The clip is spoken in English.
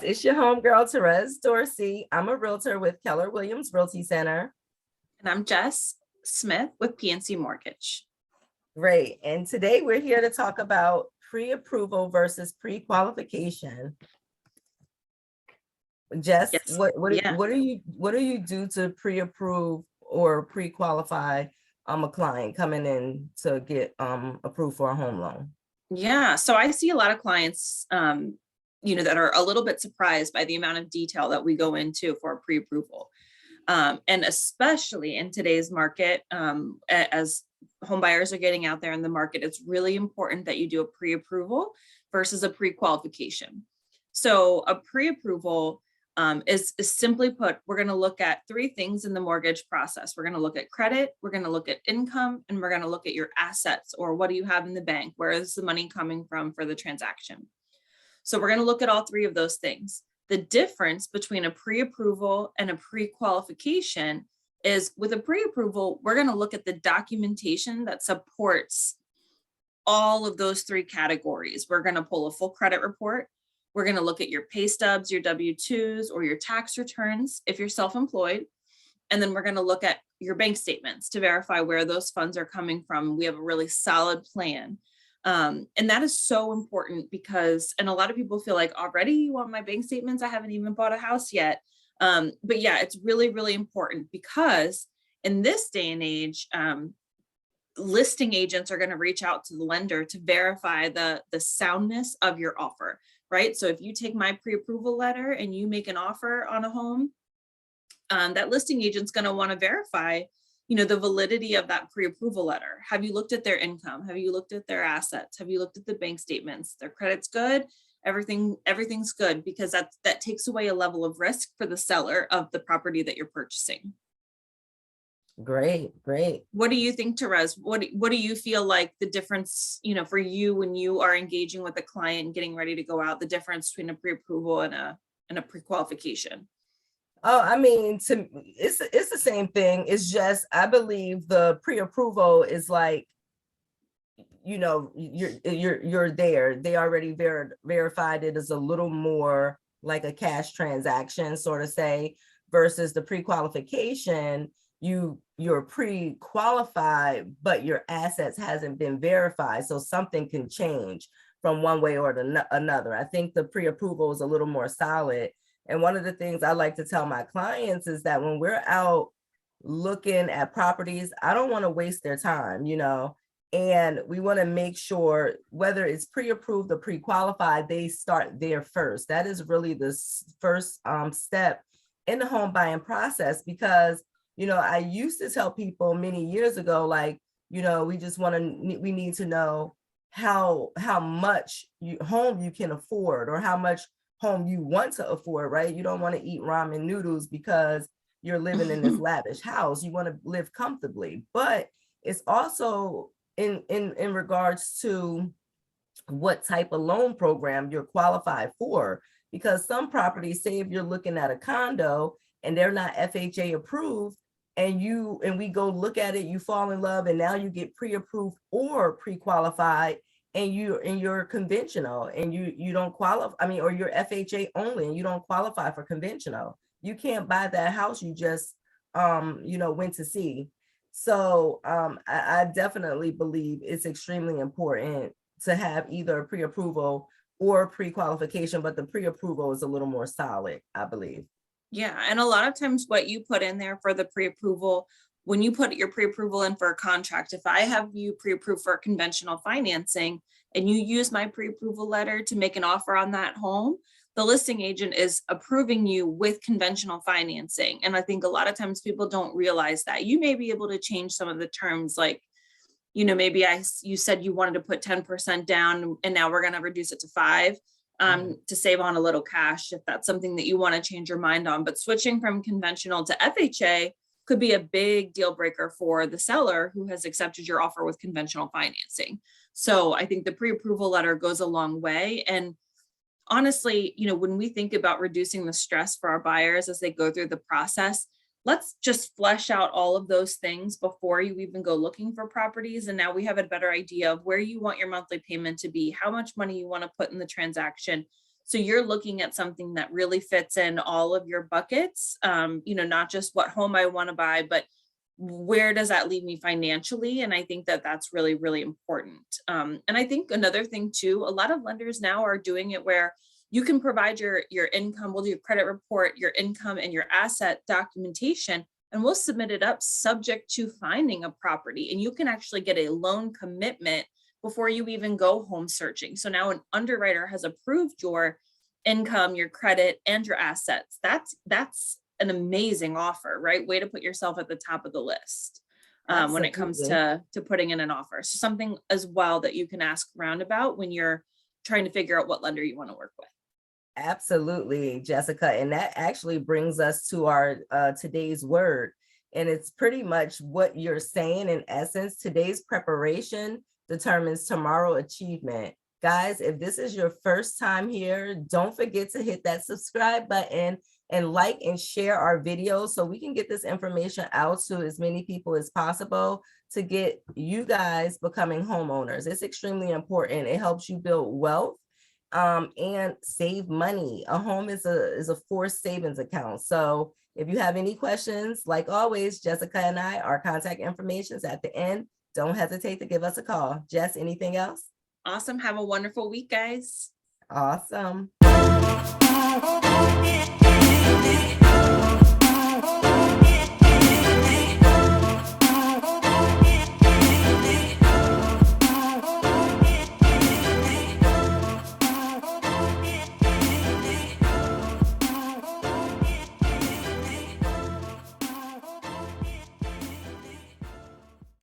it's your homegirl, Therese Dorsey. I'm a realtor with Keller Williams Realty Center. And I'm Jess Smith with PNC Mortgage. Great. And today we're here to talk about pre-approval versus pre-qualification. Jess, Yes. what do you do to pre-approve or pre-qualify a client coming in to get approved for a home loan? Yeah, so I see a lot of clients that are a little bit surprised by the amount of detail that we go into for pre-approval. And especially in today's market, as home buyers are getting out there in the market, it's really important that you do a pre-approval versus a pre-qualification. So a pre-approval is simply put, we're going to look at three things in the mortgage process. We're going to look at credit, we're going to look at income, and we're going to look at your assets, or what do you have in the bank? Where is the money coming from for the transaction? So we're going to look at all three of those things. The difference between a pre-approval and a pre-qualification is, with a pre-approval, we're going to look at the documentation that supports all of those three categories. We're going to pull a full credit report. We're going to look at your pay stubs, your W-2s, or your tax returns if you're self-employed. And then we're going to look at your bank statements to verify where those funds are coming from. We have a really solid plan. And that is so important because, and a lot of people feel like, already you want my bank statements? I haven't even bought a house yet. But yeah, it's really, really important because in this day and age, listing agents are going to reach out to the lender to verify the soundness of your offer, right? So if you take my pre-approval letter and you make an offer on a home, that listing agent's going to want to verify the validity of that pre-approval letter. Have you looked at their income? Have you looked at their assets? Have you looked at the bank statements? Their credit's good. Everything's good, because that takes away a level of risk for the seller of the property that you're purchasing. Great. What do you think, Therese? What do you feel like the difference, for you when you are engaging with a client and getting ready to go out, the difference between a pre-approval and a pre-qualification? Oh, I mean, it's the same thing. It's just, I believe the pre-approval is like, you're there. They already verified it as a little more like a cash transaction, sort of say, versus the pre-qualification. You're pre-qualified, but your assets hasn't been verified. So something can change from one way or another. I think the pre-approval is a little more solid. And one of the things I like to tell my clients is that when we're out looking at properties, I don't want to waste their time, and we want to make sure whether it's pre-approved or pre-qualified, they start there first. That is really the first step in the home buying process, because, I used to tell people many years ago, like, we need to know how much home you can afford, or how much home you want to afford, right? You don't want to eat ramen noodles because you're living in this lavish house. You want to live comfortably, but it's also in regards to what type of loan program you're qualified for, because some properties, say if you're looking at a condo and they're not FHA approved, and we go look at it, you fall in love, and now you get pre-approved or pre-qualified, and you're conventional and you don't qualify, or you're FHA only and you don't qualify for conventional. You can't buy that house you just went to see. So I definitely believe it's extremely important to have either a pre-approval or pre-qualification, but the pre-approval is a little more solid, I believe. Yeah, and a lot of times what you put in there for the pre-approval, when you put your pre-approval in for a contract, if I have you pre-approved for conventional financing and you use my pre-approval letter to make an offer on that home, the listing agent is approving you with conventional financing. And I think a lot of times people don't realize that. You may be able to change some of the terms, like, maybe you said you wanted to put 10% down and now we're going to reduce it to 5%. To save on a little cash, if that's something that you want to change your mind on. But switching from conventional to FHA could be a big deal breaker for the seller who has accepted your offer with conventional financing. So I think the pre-approval letter goes a long way. And honestly, when we think about reducing the stress for our buyers as they go through the process, let's just flesh out all of those things before you even go looking for properties. And now we have a better idea of where you want your monthly payment to be, how much money you want to put in the transaction, So you're looking at something that really fits in all of your buckets, not just what home I want to buy, but where does that leave me financially? And I think that that's really, really important. And I think another thing too, a lot of lenders now are doing it where you can provide your income, we'll do your credit report, your income and your asset documentation, and we'll submit it up subject to finding a property. And you can actually get a loan commitment before you even go home searching. So now an underwriter has approved your income, your credit, and your assets. That's an amazing offer, right? Way to put yourself at the top of the list when it comes Absolutely. to putting in an offer. So something as well that you can ask around about when you're trying to figure out what lender you want to work with. Absolutely, Jessica. And that actually brings us to our today's word. And it's pretty much what you're saying. In essence, today's preparation determines tomorrow achievement. Guys, if this is your first time here, don't forget to hit that subscribe button and like and share our videos so we can get this information out to as many people as possible to get you guys becoming homeowners. It's extremely important. It helps you build wealth and save money. A home is a forced savings account. So if you have any questions, like always, Jessica and our contact information is at the end. Don't hesitate to give us a call. Jess, anything else? Awesome. Have a wonderful week, guys. Awesome.